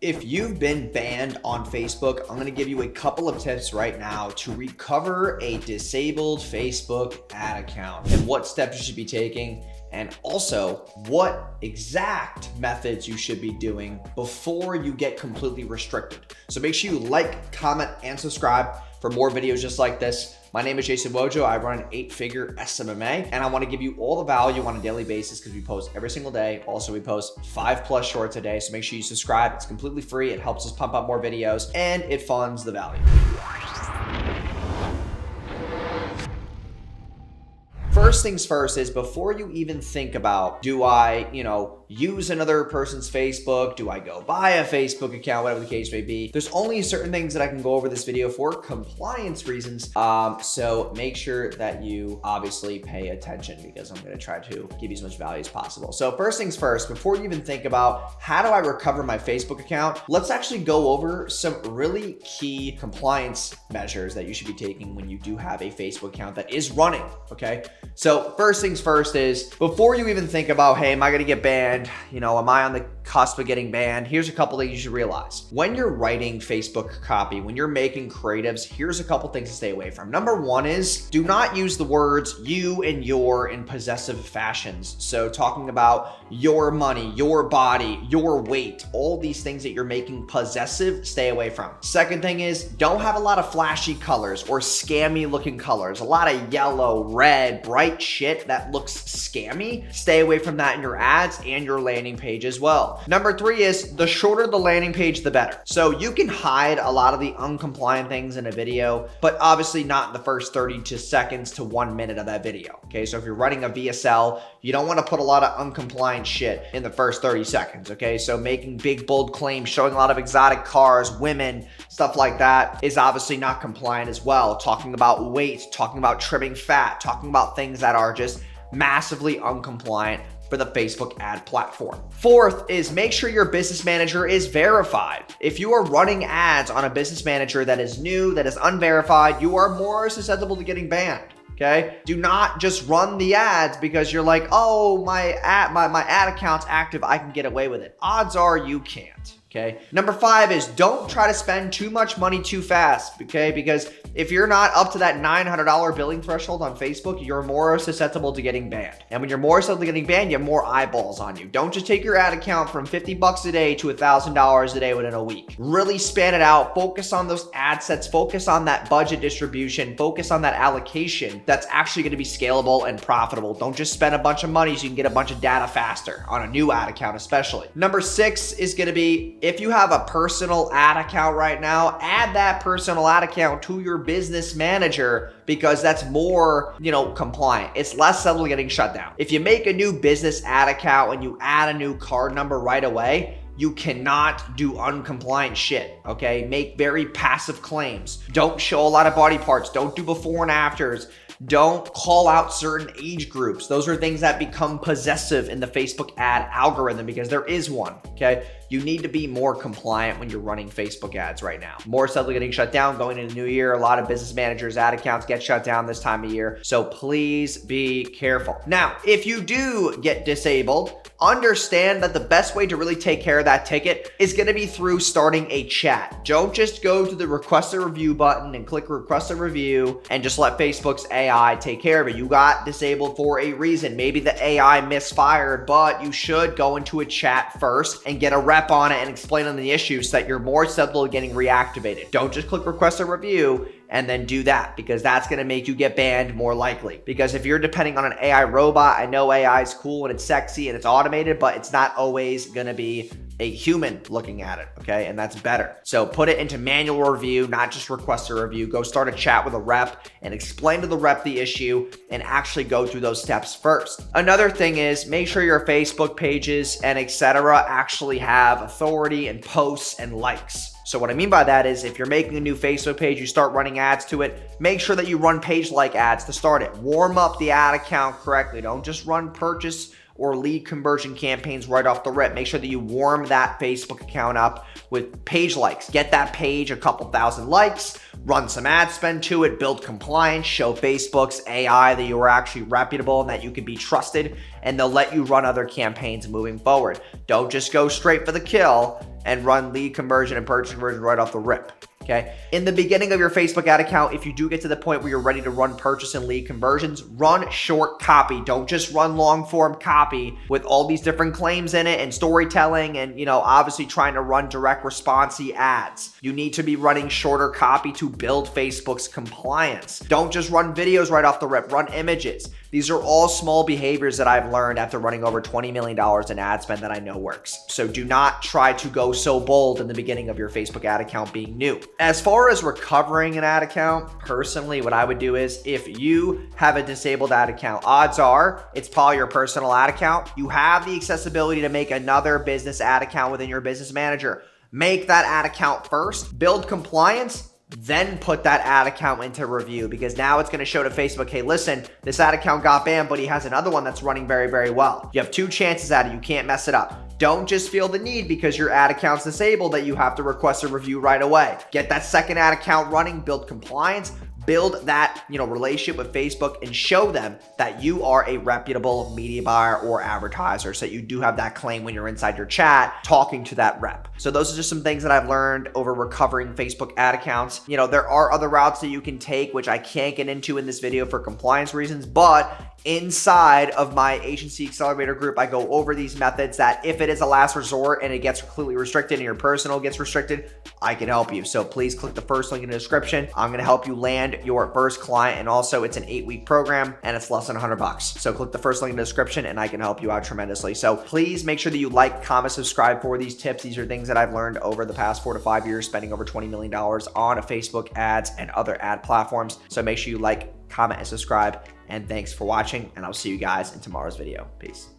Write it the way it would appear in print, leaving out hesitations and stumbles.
If you've been banned on Facebook, I'm going to give you a couple of tips right now to recover a disabled Facebook ad account and what steps you should be taking, and also what exact methods you should be doing before you get completely restricted. So make sure you like, comment, and subscribe for more videos just like this. My name is Jason Wojo. I run an 8-figure SMMA, and I want to give you all the value on a daily basis because we post every single day. Also, we post 5+ shorts a day, so make sure you subscribe. It's completely free. It helps us pump out more videos, and it funds the value. First things first is before you even think about, do I, use another person's Facebook? Do I go buy a Facebook account? Whatever the case may be. There's only certain things that I can go over this video for compliance reasons. So make sure that you obviously pay attention because I'm going to try to give you as much value as possible. So first things first, before you even think about how do I recover my Facebook account, let's actually go over some really key compliance measures that you should be taking when you do have a Facebook account that is running. Okay. So first things first is before you even think about, hey, am I going to get banned? Am I on the cusp of getting banned? Here's a couple things you should realize. When you're writing Facebook copy, when you're making creatives, here's a couple things to stay away from. Number one is do not use the words you and your in possessive fashions. So talking about your money, your body, your weight, all these things that you're making possessive, stay away from. Second thing is don't have a lot of flashy colors or scammy looking colors. A lot of yellow, red, bright shit that looks scammy. Stay away from that in your ads and your landing page as well. Number three is the shorter the landing page, the better. So you can hide a lot of the uncompliant things in a video, but obviously not in the first 30 seconds to 1 minute of that video. Okay, so if you're running a VSL, you don't want to put a lot of uncompliant shit in the first 30 seconds. Okay, so making big, bold claims, showing a lot of exotic cars, women, stuff like that is obviously not compliant as well. Talking about weight, talking about trimming fat, talking about things that are just massively uncompliant for the Facebook ad platform. Fourth is make sure your business manager is verified. If you are running ads on a business manager that is new, that is unverified, you are more susceptible to getting banned. Okay. Do not just run the ads because you're like, oh, my ad account's active, I can get away with it. Odds are you can't. Okay. Number five is don't try to spend too much money too fast. Okay. Because if you're not up to that $900 billing threshold on Facebook, you're more susceptible to getting banned. And when you're more susceptible to getting banned, you have more eyeballs on you. Don't just take your ad account from $50 a day to $1,000 a day within a week. Really span it out. Focus on those ad sets. Focus on that budget distribution. Focus on that allocation that's actually going to be scalable and profitable. Don't just spend a bunch of money so you can get a bunch of data faster on a new ad account especially. Number six is going to be if you have a personal ad account right now, add that personal ad account to your business manager because that's more, compliant. It's less subtle getting shut down. If you make a new business ad account and you add a new card number right away, you cannot do uncompliant shit, okay? Make very passive claims. Don't show a lot of body parts. Don't do before and afters. Don't call out certain age groups. Those are things that become possessive in the Facebook ad algorithm because there is one, okay? You need to be more compliant when you're running Facebook ads right now. More subtly getting shut down going into the new year. A lot of business managers' ad accounts get shut down this time of year. So please be careful. Now, if you do get disabled, understand that the best way to really take care of that ticket is going to be through starting a chat. Don't just go to the request a review button and click request a review and just let Facebook's AI take care of it. You got disabled for a reason. Maybe the AI misfired, but you should go into a chat first and get a rep on it and explain on the issues so that you're more susceptible to getting reactivated. Don't just click request a review and then do that because that's going to make you get banned more likely. Because if you're depending on an AI robot, I know AI is cool and it's sexy and it's automated, but it's not always going to be a human looking at it, okay? And that's better. So put it into manual review, not just request a review. Go start a chat with a rep and explain to the rep the issue and actually go through those steps first. Another thing is make sure your Facebook pages and etc. actually have authority and posts and likes. So what I mean by that is if you're making a new Facebook page, you start running ads to it, make sure that you run page like ads to start it. Warm up the ad account correctly. Don't just run purchase or lead conversion campaigns right off the rip. Make sure that you warm that Facebook account up with page likes. Get that page a couple thousand likes, run some ad spend to it, build compliance, show Facebook's AI that you are actually reputable and that you can be trusted, and they'll let you run other campaigns moving forward. Don't just go straight for the kill and run lead conversion and purchase conversion right off the rip. Okay. In the beginning of your Facebook ad account, if you do get to the point where you're ready to run purchase and lead conversions, run short copy. Don't just run long form copy with all these different claims in it and storytelling and, obviously trying to run direct responsey ads. You need to be running shorter copy to build Facebook's compliance. Don't just run videos right off the rip, run images. These are all small behaviors that I've learned after running over $20 million in ad spend that I know works. So do not try to go so bold in the beginning of your Facebook ad account being new. As far as recovering an ad account, personally, what I would do is if you have a disabled ad account, odds are it's probably your personal ad account. You have the accessibility to make another business ad account within your business manager. Make that ad account first, build compliance, then put that ad account into review, because now it's going to show to Facebook, hey, listen, this ad account got banned, but he has another one that's running very, very well. You have 2 chances at it. You can't mess it up. Don't just feel the need because your ad account's disabled that you have to request a review right away. Get that second ad account running, build compliance, build that, relationship with Facebook and show them that you are a reputable media buyer or advertiser, so that you do have that claim when you're inside your chat talking to that rep. So those are just some things that I've learned over recovering Facebook ad accounts. There are other routes that you can take, which I can't get into in this video for compliance reasons, but inside of my agency accelerator group, I go over these methods that if it is a last resort and it gets completely restricted and your personal gets restricted, I can help you. So please click the first link in the description. I'm going to help you land your first client. And also it's an 8-week program and it's less than $100. So click the first link in the description and I can help you out tremendously. So please make sure that you like, comment, subscribe for these tips. These are things that I've learned over the past 4 to 5 years, spending over $20 million on Facebook ads and other ad platforms. So make sure you like, comment, and subscribe. And thanks for watching, and I'll see you guys in tomorrow's video. Peace.